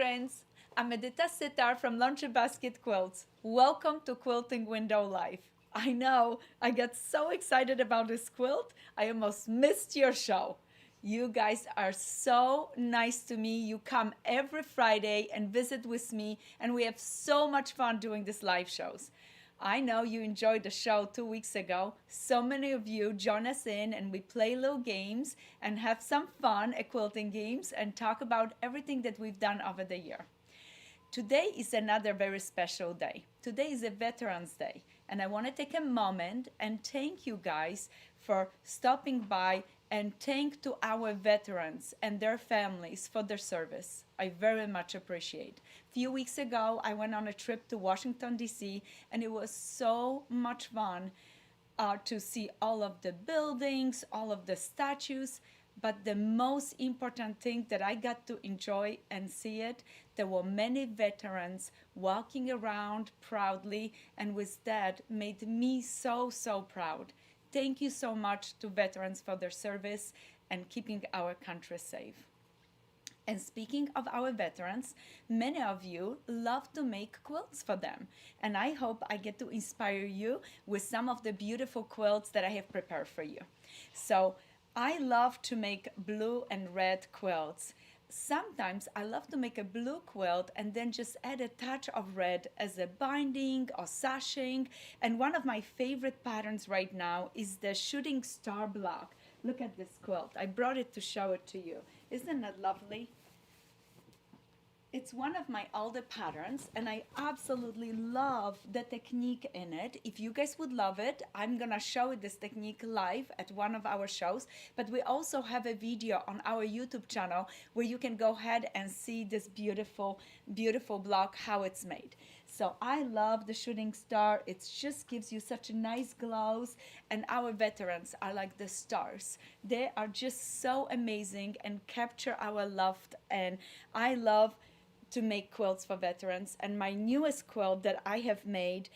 friends, I'm Edyta Sitar from Laundry Basket Quilts. Welcome to Quilting Window Live. I know, I got so excited about this quilt, I almost missed your show. You guys are so nice to me. You come every Friday and visit with me, and we have so much fun doing these live shows. I know you enjoyed the show 2 weeks ago. So many of you join us in and we play little games and have some fun at quilting games and talk about everything that we've done over the year. Today is another very special day. Today is a Veterans Day, and I want to take a moment and thank you guys for stopping by and thank to our veterans and their families for their service. I very much appreciate. A few weeks ago, I went on a trip to Washington, D.C., and it was so much fun to see all of the buildings, all of the statues. But the most important thing that I got to enjoy and see it, there were many veterans walking around proudly, and with that made me so, so proud. Thank you so much to veterans for their service and keeping our country safe. And speaking of our veterans, many of you love to make quilts for them. And I hope I get to inspire you with some of the beautiful quilts that I have prepared for you. So I love to make blue and red quilts. Sometimes I love to make a blue quilt and then just add a touch of red as a binding or sashing. And one of my favorite patterns right now is the shooting star block. Look at this quilt. I brought it to show it to you. Isn't that lovely? It's one of my older patterns, and I absolutely love the technique in it. If you guys would love it, I'm gonna show this technique live at one of our shows, but we also have a video on our YouTube channel where you can go ahead and see this beautiful, beautiful block, how it's made. So I love the shooting star. It just gives you such a nice glows, and our veterans are like the stars. They are just so amazing and capture our love, and I love to make quilts for veterans. And my newest quilt that I have made,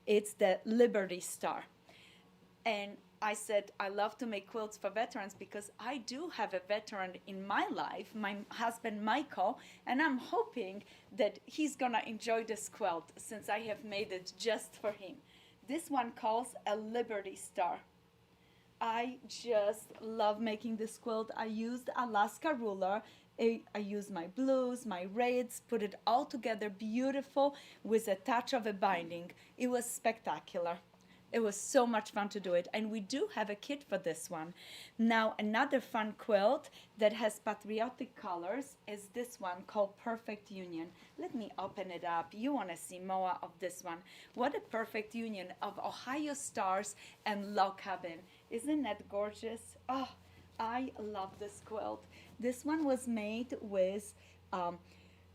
it's the Liberty Star. And I said I love to make quilts for veterans because I do have a veteran in my life, my husband Michael, and I'm hoping that he's gonna enjoy this quilt since I have made it just for him. This one calls a Liberty Star. I just love making this quilt. I used Alaska ruler. I use my blues, my reds, put it all together beautiful with a touch of a binding. It was spectacular. It was so much fun to do it, and we do have a kit for this one. Now, another fun quilt that has patriotic colors is this one called Perfect Union. Let me open it up. You want to see more of this one. What a perfect union of Ohio stars and log cabin. Isn't that gorgeous? Oh, I love this quilt. This one was made with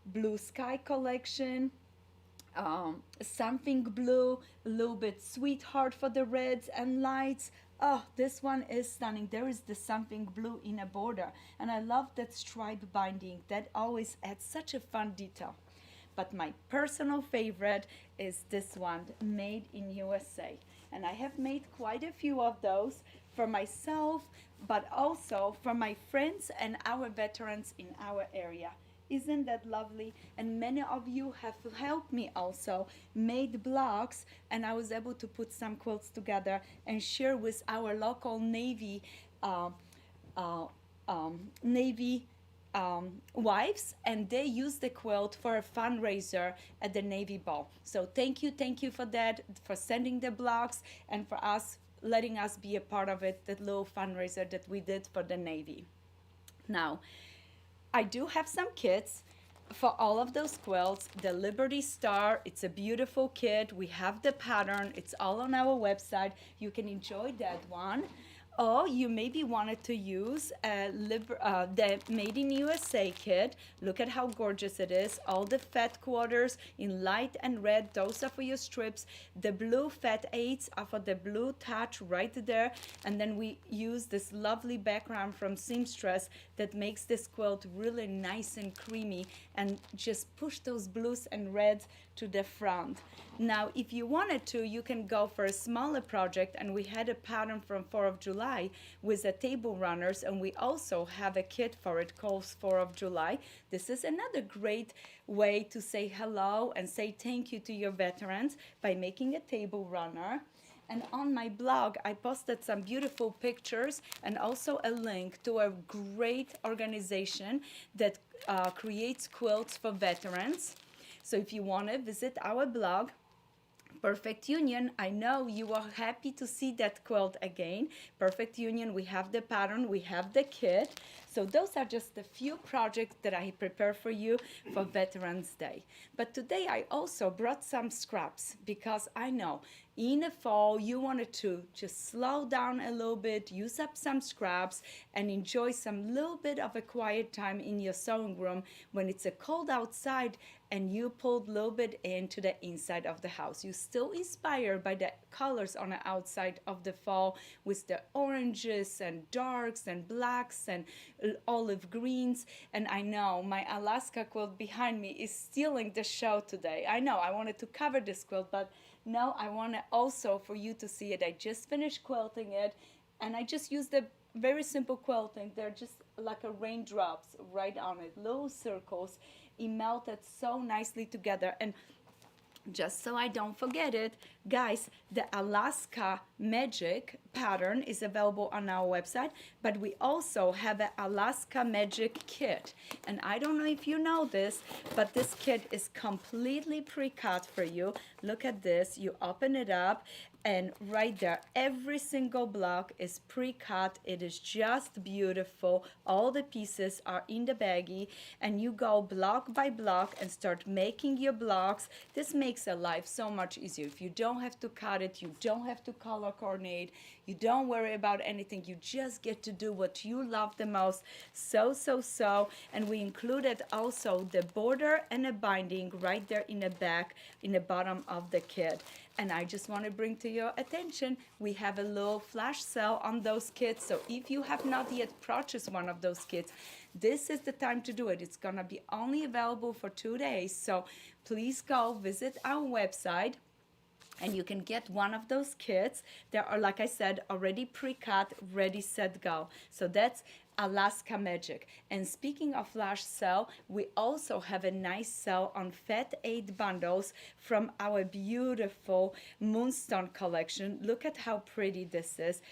Blue Sky collection, something blue, a little bit sweetheart for the reds and lights. Oh, this one is stunning. There is the something blue in a border, and I love that stripe binding. That always adds such a fun detail. But my personal favorite is this one, made in USA. And I have made quite a few of those for myself, but also for my friends and our veterans in our area. Isn't that lovely? And many of you have helped me also, made blocks, and I was able to put some quilts together and share with our local Navy wives, and they use the quilt for a fundraiser at the Navy Ball. So thank you for that, for sending the blocks, and for us letting us be a part of it, that little fundraiser that we did for the Navy. Now, I do have some kits for all of those quilts. The Liberty Star, it's a beautiful kit. We have the pattern. It's all on our website. You can enjoy that one. Or you maybe wanted to use the Made in USA kit. Look at how gorgeous it is. All the fat quarters in light and red, those are for your strips. The blue fat eights are for the blue touch right there. And then we use this lovely background from Seamstress that makes this quilt really nice and creamy, and just push those blues and reds to the front. Now, if you wanted to, you can go for a smaller project, and we had a pattern from 4th of July July with the table runners, and we also have a kit for it called 4th of July. This is another great way to say hello and say thank you to your veterans by making a table runner. And on my blog, I posted some beautiful pictures and also a link to a great organization that creates quilts for veterans. So if you want to visit our blog, Perfect Union, I know you are happy to see that quilt again. Perfect Union, we have the pattern, we have the kit. So those are just a few projects that I prepare for you for Veterans Day. But today I also brought some scraps because I know in the fall you wanted to just slow down a little bit, use up some scraps, and enjoy some little bit of a quiet time in your sewing room when it's a cold outside and you pulled a little bit into the inside of the house. You're still inspired by the colors on the outside of the fall with the oranges and darks and blacks and olive greens. And I know my Alaska quilt behind me is stealing the show today. I know I wanted to cover this quilt, but no, I want to also for you to see it. I just finished quilting it, and I just used a very simple quilting. They're just like a raindrops right on it, little circles. It melted so nicely together. And just so I don't forget it, guys, the Alaska Magic pattern is available on our website, but we also have an Alaska Magic kit. And I don't know if you know this, but this kit is completely pre-cut for you. Look at this. You open it up, and right there, every single block is pre-cut. It is just beautiful. All the pieces are in the baggie, and you go block by block and start making your blocks. This makes a life so much easier. If you don't have to cut it, you don't have to color coordinate, you don't worry about anything. You just get to do what you love the most. So. And we included also the border and a binding right there in the back, in the bottom of the kit. And I just want to bring to your attention, we have a little flash sale on those kits. So if you have not yet purchased one of those kits, this is the time to do it. It's going to be only available for 2 days. So please go visit our website, and you can get one of those kits. They are, like I said, already pre-cut, ready, set, go. So that's Alaska Magic. And speaking of flash sale, we also have a nice sale on Fat 8 bundles from our beautiful Moonstone collection. Look at how pretty this is.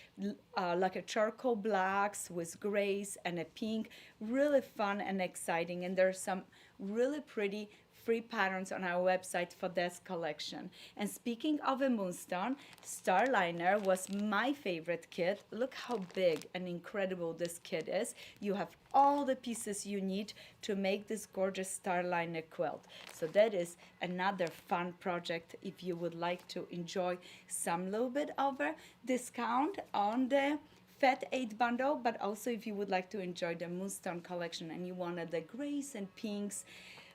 Like a charcoal blacks with grays and a pink. Really fun and exciting. And there's some really pretty free patterns on our website for this collection. And speaking of a Moonstone, Starliner was my favorite kit. Look how big and incredible this kit is. You have all the pieces you need to make this gorgeous Starliner quilt. So that is another fun project if you would like to enjoy some little bit of a discount on the Fat 8 bundle, but also if you would like to enjoy the Moonstone collection and you wanted the grays and pinks.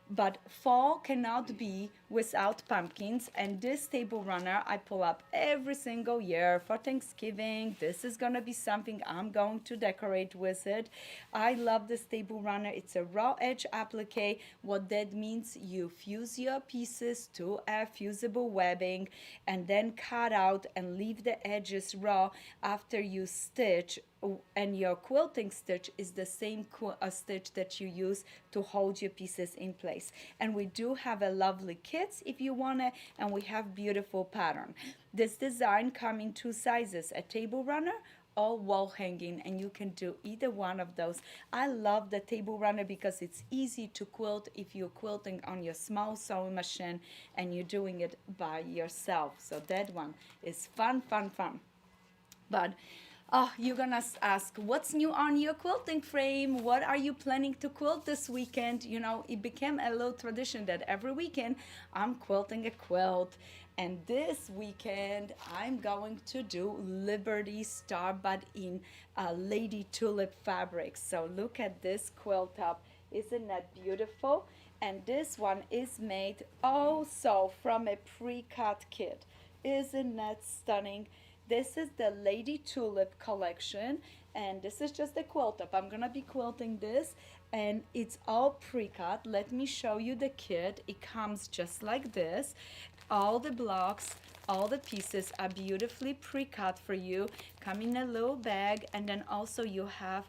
But fall cannot be without pumpkins, and this table runner I pull up every single year for Thanksgiving. This is gonna be something I'm going to decorate with it. I love this table runner. It's a raw edge applique. What that means, you fuse your pieces to a fusible webbing and then cut out and leave the edges raw after you stitch. And your quilting stitch is the same stitch that you use to hold your pieces in place. And we do have a lovely kits if you want it, and we have beautiful pattern. This design comes in 2 sizes, a table runner or wall hanging, and you can do either one of those. I love the table runner because it's easy to quilt if you're quilting on your small sewing machine and you're doing it by yourself. So that one is fun. But you're gonna ask, what's new on your quilting frame? What are you planning to quilt this weekend? You know, it became a little tradition that every weekend I'm quilting a quilt. And this weekend I'm going to do Liberty Starbud in Lady Tulip fabric. So look at this quilt top. Isn't that beautiful? And this one is made also from a pre-cut kit. Isn't that stunning? This is the Lady Tulip collection, and this is just a quilt top. I'm gonna be quilting this, and it's all pre-cut. Let me show you the kit. It comes just like this. All the blocks all the pieces are beautifully pre-cut for you, come in a little bag, and then also you have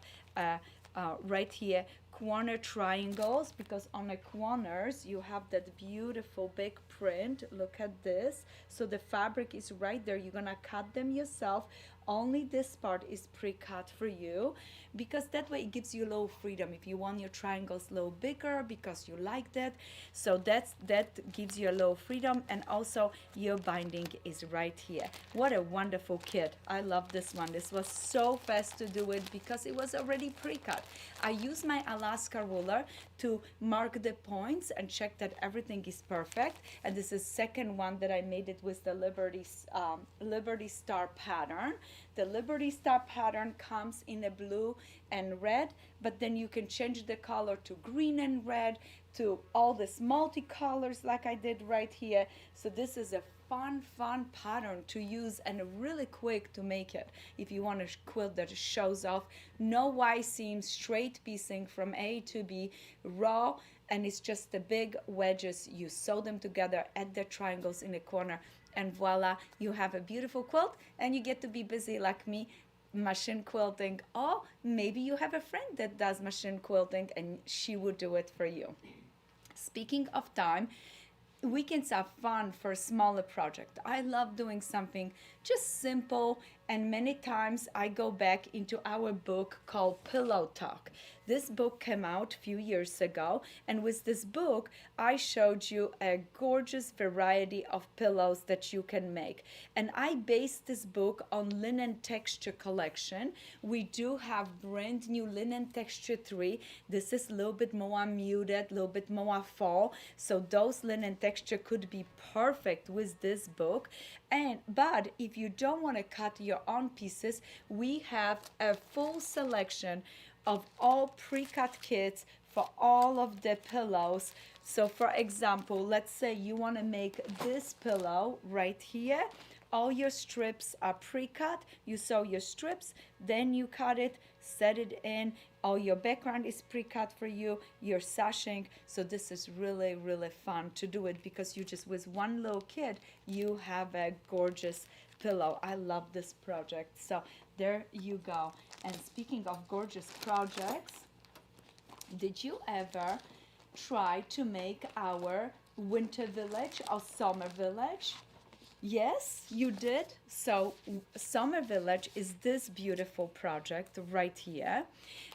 right here corner triangles, because on the corners you have that beautiful big print. Look at this. So the fabric is right there. You're gonna cut them yourself. Only this part is pre-cut for you, because that way it gives you a little freedom if you want your triangles a little bigger because you like that. So that gives you a little freedom. And also your binding is right here. What a wonderful kit. I love this one. This was so fast to do it because it was already pre-cut. I use my Alaska ruler to mark the points and check that everything is perfect. And this is second one that I made it with the Liberty Star pattern. The Liberty Star pattern comes in a blue and red, but then you can change the color to green and red, to all this multicolors like I did right here. So this is a fun pattern to use and really quick to make it. If you want a quilt that shows off, no Y seams, straight piecing from A to B, raw, and it's just the big wedges. You sew them together, add the triangles in the corner, and voila, you have a beautiful quilt, and you get to be busy like me, machine quilting. Or maybe you have a friend that does machine quilting and she would do it for you. Speaking of time, weekends are fun for a smaller project. I love doing something just simple, and many times I go back into our book called Pillow Talk. This book came out a few years ago, and with this book I showed you a gorgeous variety of pillows that you can make. And I based this book on linen texture collection. We do have brand new linen texture 3. This is a little bit more muted, a little bit more fall, so those linen texture could be perfect with this book. But if you don't want to cut your own pieces, we have a full selection of all pre-cut kits for all of the pillows. So for example, let's say you want to make this pillow right here. All your strips are pre-cut. You sew your strips, then you cut it, set it in. All your background is pre-cut for you, your sashing. So this is really fun to do it, because you just, with one little kit, you have a gorgeous pillow. I love this project. So there you go. And speaking of gorgeous projects, did you ever try to make our winter village or summer village? Yes, you did. So Summer Village is this beautiful project right here.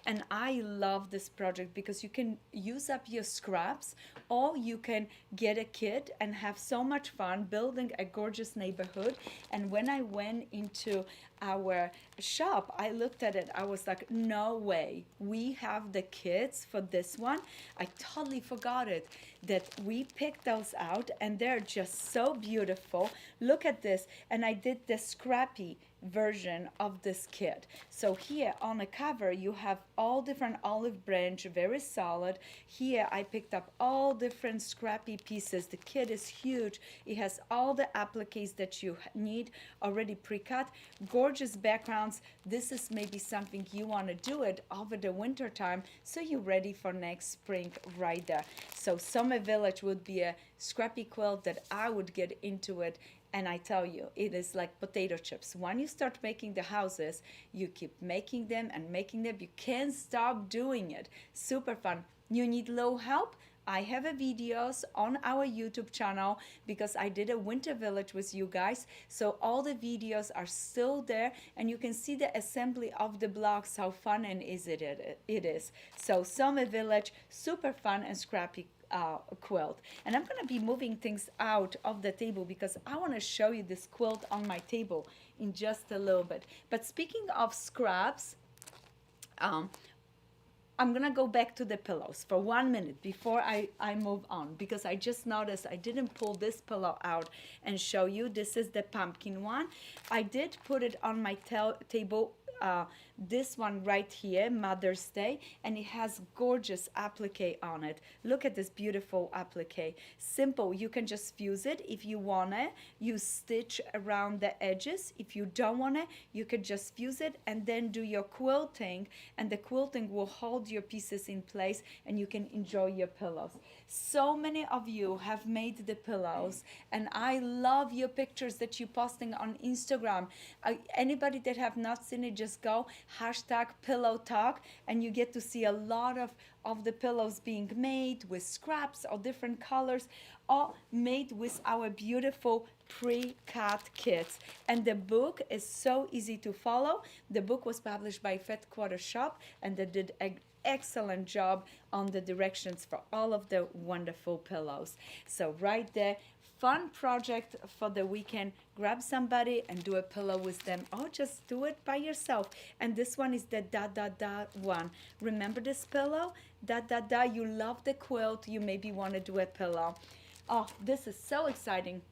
And I love this project because you can use up your scraps, or you can get a kit and have so much fun building a gorgeous neighborhood. And when I went into our shop, I looked at it, I was like, no way, we have the kits for this one. I totally forgot it, that we picked those out, and they're just so beautiful. Look at this. And I did the Scrappy version of this kit. So here on the cover you have all different olive branch, very solid. Here I picked up all different Scrappy pieces. The kit is huge. It has all the appliques that you need already pre-cut. Gorgeous backgrounds. This is maybe something you want to do it over the winter time, so you're ready for next spring right there. So Summer Village would be a Scrappy quilt that I would get into it. And I tell you, it is like potato chips. When you start making the houses, you keep making them and making them. You can't stop doing it. Super fun. You need low help? I have a videos on our YouTube channel, because I did a winter village with you guys. So all the videos are still there, and you can see the assembly of the blocks, how fun and easy it is. So Summer Village, super fun and scrappy quilt. And I'm gonna be moving things out of the table because I want to show you this quilt on my table in just a little bit. But speaking of scraps, I'm gonna go back to the pillows for 1 minute before I move on, because I just noticed I didn't pull this pillow out and show you. This is the pumpkin one. I did put it on my table, this one right here, Mother's Day, and it has gorgeous applique on it. Look at this beautiful applique. Simple. You can just fuse it if you want it. You stitch around the edges. If you don't want it, you can just fuse it and then do your quilting, and the quilting will hold your pieces in place and you can enjoy your pillows. So many of you have made the pillows, and I love your pictures that you're posting on Instagram. Anybody that have not seen it, just go hashtag pillow talk, and you get to see a lot of the pillows being made with scraps or different colors, all made with our beautiful pre-cut kits. And the book is so easy to follow. The book was published by Fat Quarter Shop, and they did an excellent job on the directions for all of the wonderful pillows. So right there, fun project for the weekend. Grab somebody and do a pillow with them, or just do it by yourself. And this one is the da da da one. Remember this pillow? Da da da. You love the quilt, you maybe want to do a pillow. Oh, this is so exciting.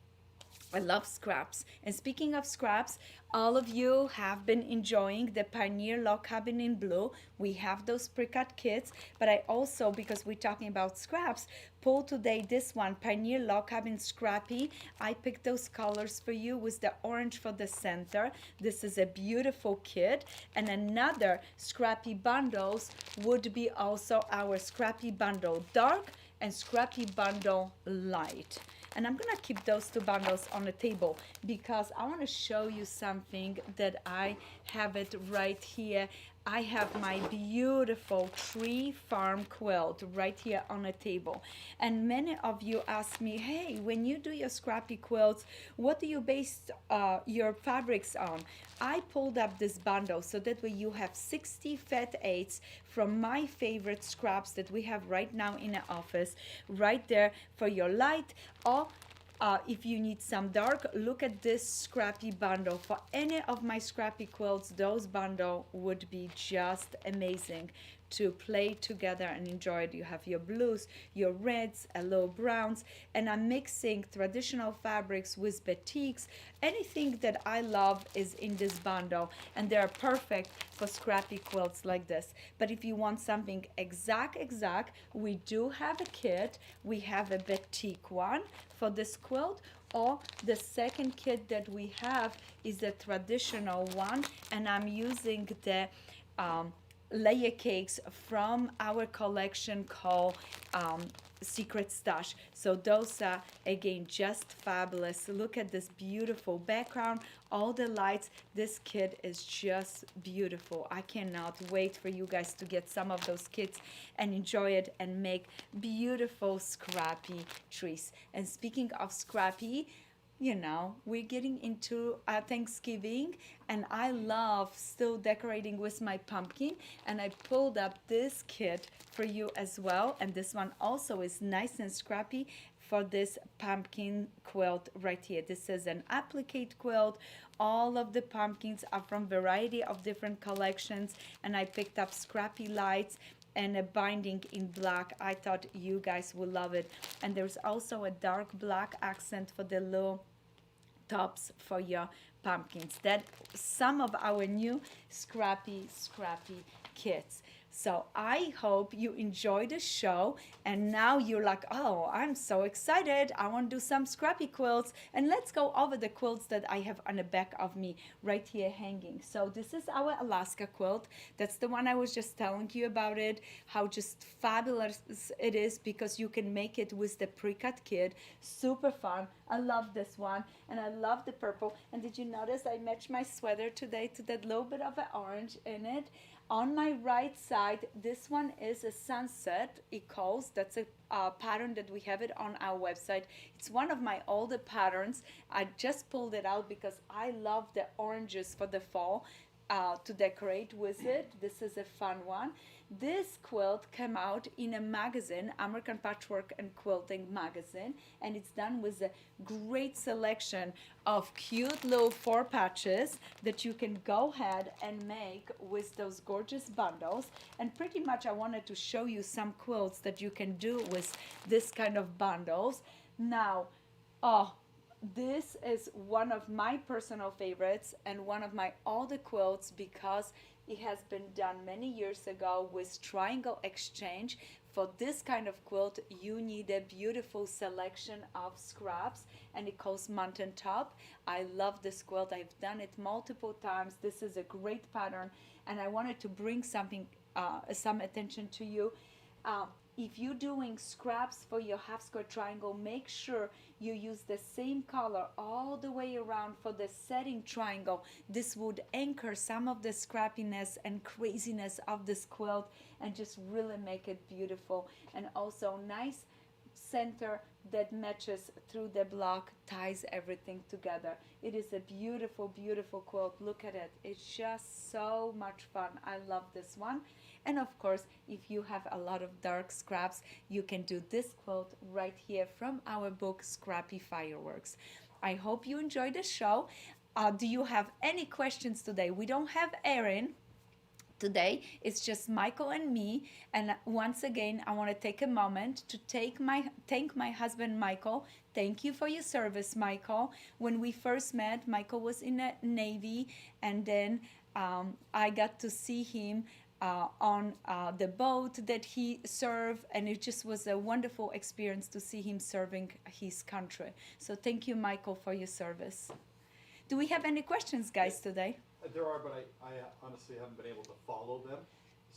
I love scraps. And speaking of scraps, all of you have been enjoying the Pioneer Log Cabin in blue. We have those pre-cut kits, but I also, because we're talking about scraps, pulled today this one, Pioneer Log Cabin Scrappy. I picked those colors for you with the orange for the center. This is a beautiful kit. And another Scrappy bundles would be also our Scrappy Bundle Dark and Scrappy Bundle Light. And I'm gonna keep those two bundles on the table because I want to show you something that I have it right here. I have my beautiful tree farm quilt right here on the table. And many of you ask me, hey, when you do your scrappy quilts, what do you base your fabrics on? I pulled up this bundle so that way you have 60 fat eighths from my favorite scraps that we have right now in the office, right there for your light, or if you need some dark, look at this scrappy bundle. For any of my scrappy quilts, those bundle would be just amazing to play together and enjoy it. You have your blues, your reds, a little browns, and I'm mixing traditional fabrics with batiks. Anything that I love is in this bundle, and they're perfect for scrappy quilts like this. But if you want something exact, we do have a kit. We have a batik one for this quilt, or the second kit that we have is the traditional one, and I'm using the layer cakes from our collection called Secret Stash. So those are again just fabulous. Look at this beautiful background, all the lights. This kit is just beautiful. I cannot wait for you guys to get some of those kits and enjoy it and make beautiful scrappy trees. And speaking of scrappy, you know, we're getting into Thanksgiving, and I love still decorating with my pumpkin, and I pulled up this kit for you as well, and this one also is nice and scrappy for this pumpkin quilt right here. This is an applique quilt. All of the pumpkins are from variety of different collections, and I picked up scrappy lights and a binding in black. I thought you guys will love it. And there's also a dark black accent for the little tops for your pumpkins. That some of our new scrappy kits. So I hope you enjoy the show, and now you're like, oh, I'm so excited. I want to do some scrappy quilts, and let's go over the quilts that I have on the back of me right here hanging. So this is our Alaska quilt. That's the one I was just telling you about it, how just fabulous it is because you can make it with the pre-cut kit. Super fun. I love this one, and I love the purple. And did you notice I matched my sweater today to that little bit of an orange in it? On my right side, this one is a sunset echoes. That's a pattern that we have it on our website. It's one of my older patterns. I just pulled it out because I love the oranges for the fall to decorate with it. This is a fun one. This quilt came out in a magazine, American Patchwork and Quilting magazine, and it's done with a great selection of cute little 4 patches that you can go ahead and make with those gorgeous bundles. And pretty much I wanted to show you some quilts that you can do with this kind of bundles. Now, this is one of my personal favorites and one of my older quilts because it has been done many years ago with triangle exchange. For this kind of quilt, you need a beautiful selection of scraps, and it calls Mountain Top. I love this quilt. I've done it multiple times. This is a great pattern, and I wanted to bring something some attention to you. Um, if you're doing scraps for your half square triangle, make sure you use the same color all the way around for the setting triangle. This would anchor some of the scrappiness and craziness of this quilt and just really make it beautiful. And also nice center that matches through the block, ties everything together. It is a beautiful, beautiful quilt. Look at it. It's just so much fun. I love this one. And of course, if you have a lot of dark scraps, you can do this quilt right here from our book, Scrappy Fireworks. I hope you enjoyed the show. Do you have any questions today? We don't have Erin today. It's just Michael and me. And once again, I want to take a moment to thank my husband Michael. Thank you for your service, Michael. When we first met, Michael was in the Navy, and then I got to see him on the boat that he served, and it just was a wonderful experience to see him serving his country. So thank you, Michael, for your service. Do we have any questions, guys, today? There are, but I honestly haven't been able to follow them.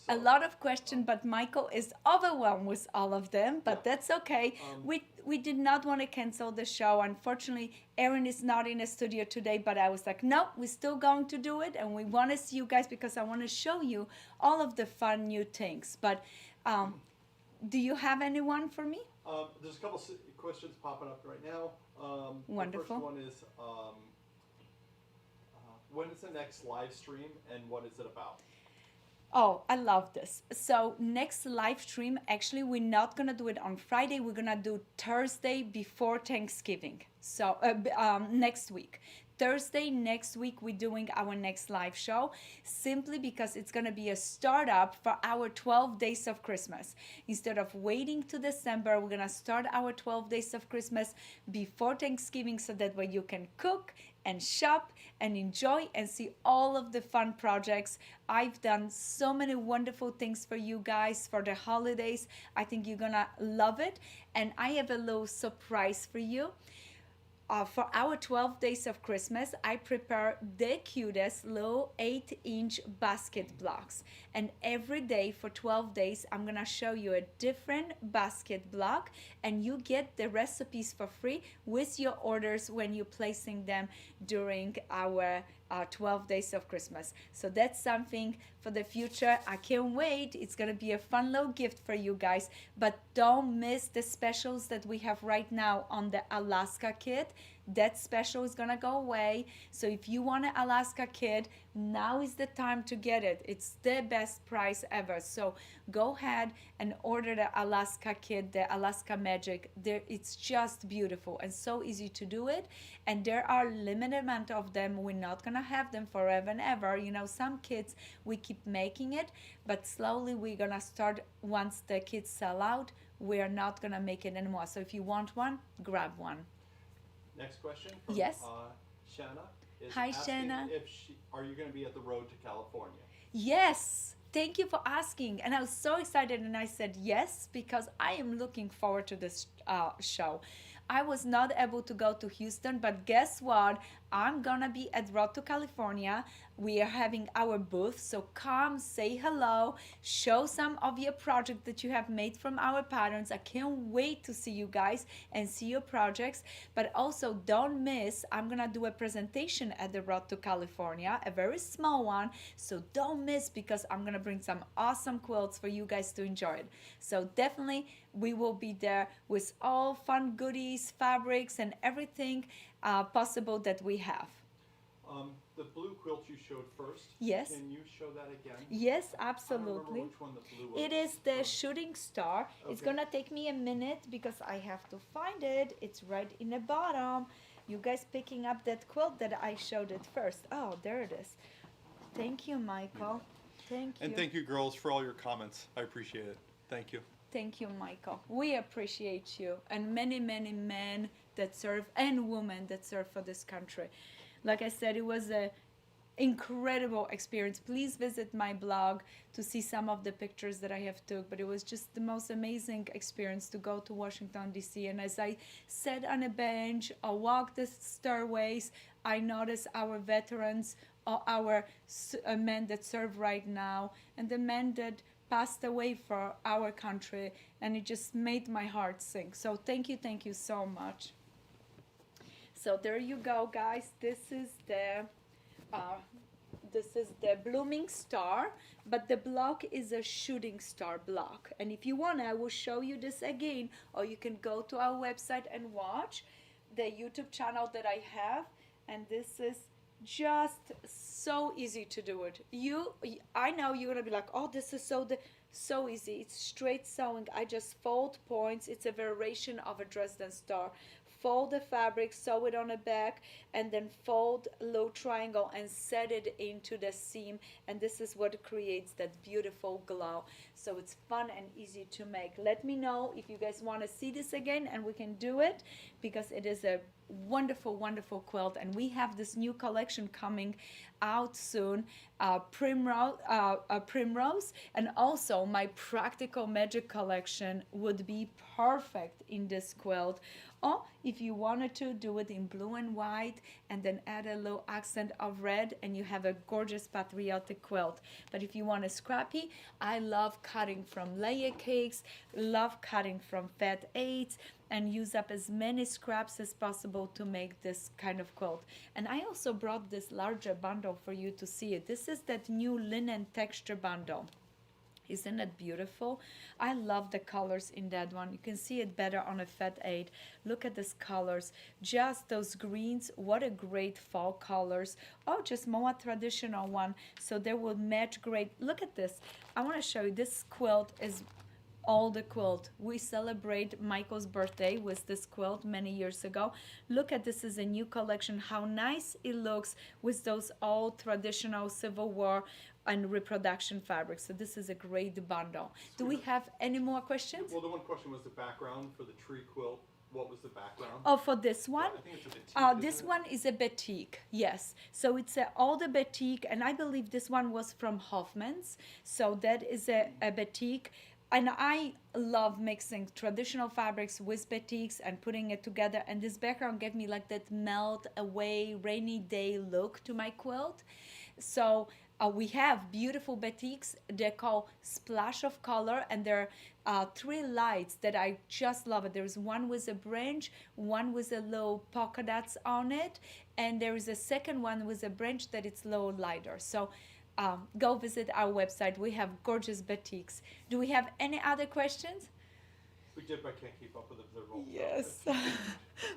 A lot of questions, but Michael is overwhelmed with all of them, but that's okay. We did not want to cancel the show. Unfortunately, Erin is not in the studio today, but I was like, no, we're still going to do it, and we want to see you guys because I want to show you all of the fun new things. But do you have anyone for me? There's a couple questions popping up right now. Wonderful. The first one is, when is the next live stream and what is it about? Oh, I love this. So next live stream, actually, we're not going to do it on Friday. We're going to do Thursday before Thanksgiving. So next week. Thursday next week, we're doing our next live show simply because it's going to be a startup for our 12 days of Christmas. Instead of waiting to December, we're going to start our 12 days of Christmas before Thanksgiving so that way you can cook and shop and enjoy and see all of the fun projects. I've done so many wonderful things for you guys for the holidays. I think you're gonna love it. And I have a little surprise for you. For our 12 days of Christmas, I prepare the cutest little 8-inch basket blocks. And every day for 12 days, I'm going to show you a different basket block, and you get the recipes for free with your orders when you're placing them during our 12 days of Christmas. So that's something for the future. I can't wait. It's going to be a fun little gift for you guys. But don't miss the specials that we have right now on the Alaska kit. That special is going to go away. So if you want an Alaska kit, now is the time to get it. It's the best price ever. So go ahead and order the Alaska kit, the Alaska Magic. It's just beautiful and so easy to do it. And there are limited amount of them. We're not going to have them forever and ever. You know, some kits, we keep making it, but slowly we're going to start, once the kits sell out, we're not going to make it anymore. So if you want one, grab one. Next question from Yes. Shanna. Hi, asking Shanna. Are you going to be at the road to California? Yes. Thank you for asking. And I was so excited, and I said yes because I am looking forward to this show. I was not able to go to Houston, but guess what? I'm gonna be at Road to California. We are having our booth, so come say hello, show some of your project that you have made from our patterns. I can't wait to see you guys and see your projects. But also don't miss, I'm gonna do a presentation at the Road to California, a very small one, so don't miss because I'm gonna bring some awesome quilts for you guys to enjoy it. So definitely we will be there with all fun goodies, fabrics, and everything possible that we have. The blue quilt you showed first. Yes. Can you show that again? Yes, I don't absolutely. remember which one the blue was. It is the shooting star. It's Okay. gonna take me a minute because I have to find it. It's right in the bottom. You guys picking up that quilt that I showed it first. Oh, there it is. Thank you, Michael. Thank you. And thank you, girls, for all your comments. I appreciate it. Thank you. Thank you, Michael. We appreciate you and many, many men that serve and women that serve for this country. Like I said, it was a incredible experience. Please visit my blog to see some of the pictures that I have took, but it was just the most amazing experience to go to Washington DC. And as I sat on a bench or walked the stairways, I noticed our veterans or our men that serve right now and the men that passed away for our country, and it just made my heart sink. So thank you so much. So there you go, guys. This is the blooming star, but the block is a shooting star block. And if you want, I will show you this again, or you can go to our website and watch the YouTube channel that I have. And this is just so easy to do it. I know you're gonna be like, oh, this is so easy. It's straight sewing. I just fold points. It's a variation of a Dresden star. Fold the fabric, sew it on the back, and then fold low triangle and set it into the seam, and this is what creates that beautiful glow. So it's fun and easy to make. Let me know if you guys want to see this again, and we can do it, because it is a wonderful quilt. And we have this new collection coming out soon, primrose, and also my practical magic collection would be perfect in this quilt. Or if you wanted to do it in blue and white and then add a little accent of red, and you have a gorgeous patriotic quilt. But if you want a scrappy, I love cutting from layer cakes, love cutting from fat eights, and use up as many scraps as possible to make this kind of quilt. And I also brought this larger bundle for you to see it. This is that new linen texture bundle. Isn't it beautiful? I love the colors in that one. You can see it better on a fat 8. Look at these colors. Just those greens. What a great fall colors. Oh, just more traditional one. So they will match great. Look at this. I want to show you. This quilt is all the quilt. We celebrate Michael's birthday with this quilt many years ago. Look at this is a new collection. How nice it looks with those old traditional Civil War and reproduction fabrics. So this is a great bundle. Do we have any more questions? Well, the one question was the background for the tree quilt. What was the background? Oh, for this one? I think it's a batik, This isn't it? one is a batik, yes. So it's all the batik, and I believe this one was from Hoffman's. So that is a batik. And I love mixing traditional fabrics with batiks and putting it together. And this background gave me like that melt away rainy day look to my quilt. So we have beautiful batiks. They're called Splash of Color, and there are 3 lights that I just love it. There's one with a branch, one with a little polka dots on it, and there is a second one with a branch that it's a little lighter. So go visit our website. We have gorgeous batiks. Do we have any other questions? We did, but I can't keep up with the roll. Yes.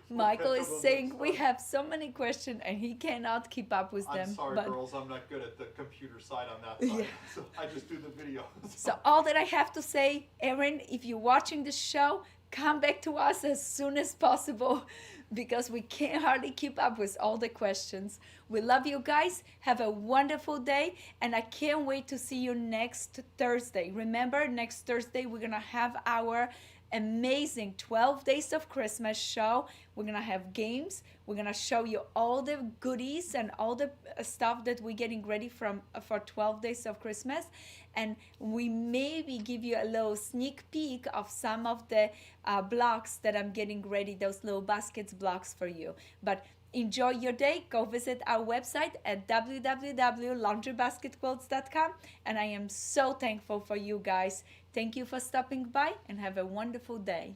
Michael is saying we have so many questions and he cannot keep up with them. I'm sorry, girls. I'm not good at the computer side on that side. Yeah. So I just do the video. So all that I have to say, Erin, if you're watching the show, come back to us as soon as possible, because we can't hardly keep up with all the questions. We love you guys. Have a wonderful day, and I can't wait to see you next Thursday. Remember, next Thursday we're gonna have our amazing 12 Days of Christmas show. We're gonna have games. We're gonna show you all the goodies and all the stuff that we're getting ready for 12 Days of Christmas, and we maybe give you a little sneak peek of some of the blocks that I'm getting ready, those little baskets blocks for you. But enjoy your day. Go visit our website at www.laundrybasketquilts.com, and I am so thankful for you guys. Thank you for stopping by, and have a wonderful day.